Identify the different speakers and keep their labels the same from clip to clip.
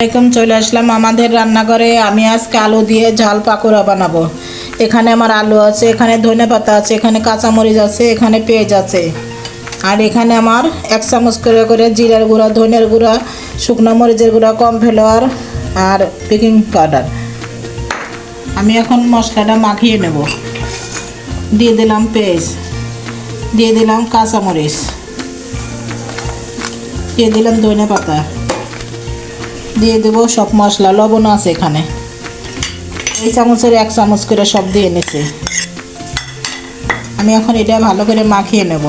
Speaker 1: আসসালামাইকুম, চলে আসলাম আমাদের রান্নাঘরে। আমি আজকে আলু দিয়ে ঝাল পাকোড়া বানাবো। এখানে আমার আলু আছে, এখানে ধনেপাতা আছে, এখানে কাঁচামরিচ আছে, এখানে পেঁয়াজ আছে। আর এখানে আমার 1 চামচ করে করে জিরার গুঁড়া, ধনের গুঁড়া, শুকনো মরিচের গুঁড়া, কর্নফ্লাওয়ার আর বেকিং পাউডার। আমি এখন মশলাটা মাখিয়ে নেব। দিয়ে দিলাম পেঁয়াজ, দিয়ে দিলাম কাঁচামরিচ, দিয়ে দিলাম ধনেপাতা, দিয়ে দেবো সব মশলা। লবণ আছে এখানে, এই চামচের 1 চামচ করে সব দিয়ে নিছি। আমি এখন এটা ভালো করে মাখিয়ে নেব।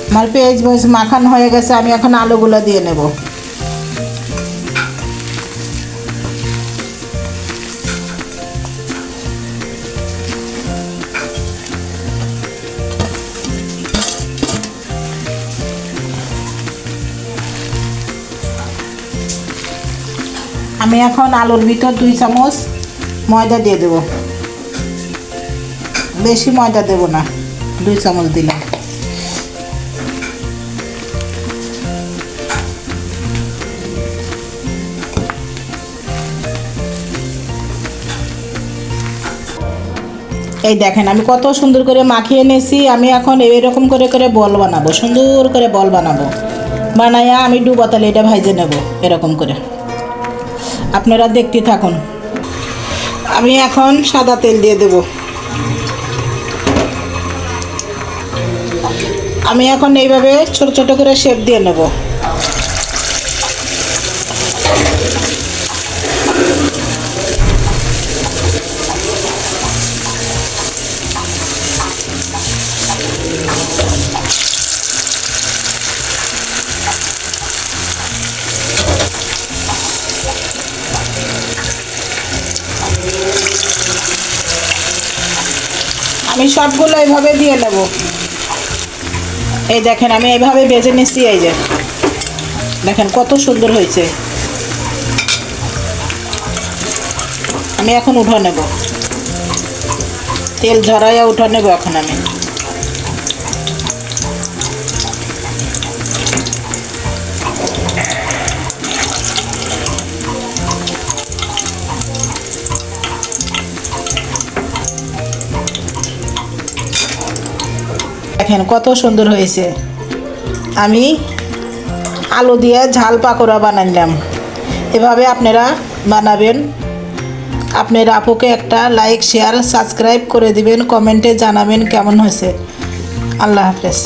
Speaker 1: আমার পেঁয়াজ মরিচ মাখানো হয়ে গেছে। আমি এখন আলুগুলো দিয়ে নেব। আমি এখন আলুর ভিতর 2 চামচ ময়দা দিয়ে দেব। বেশি ময়দা দেব না, 2 চামচ দিলাম। এই দেখেন আমি কত সুন্দর করে মাখিয়ে নিয়েছি। আমি এখন এরকম করে করে বল বানাবো, সুন্দর করে বল বানাবো। বানাইয়া আমি ডুবো তালে এটা ভাইজে নেব এরকম করে। আপনারা দেখতে থাকুন। আমি এখন সাদা তেল দিয়ে দেব। আমি এখন এইভাবে ছোট ছোট করে শেপ দিয়ে নেব। আমি সবগুলো এইভাবে দিয়ে নেব। এই দেখেন আমি এইভাবে ভেজে নিচ্ছি। এই যে দেখেন কত সুন্দর হয়েছে। আমি এখন উঠা নেব, তেল ঝরাইয়া উঠা নেব এখন আমি। দেখেন কত সুন্দর হয়েছে। আমি আলু দিয়ে ঝাল পাকোড়া বানালাম। এভাবে আপনারা বানাবেন। আপনার আপুকে একটা লাইক, শেয়ার, সাবস্ক্রাইব করে দিবেন, কমেন্টে জানাবেন কেমন হয়েছে। আল্লাহ হাফেজ।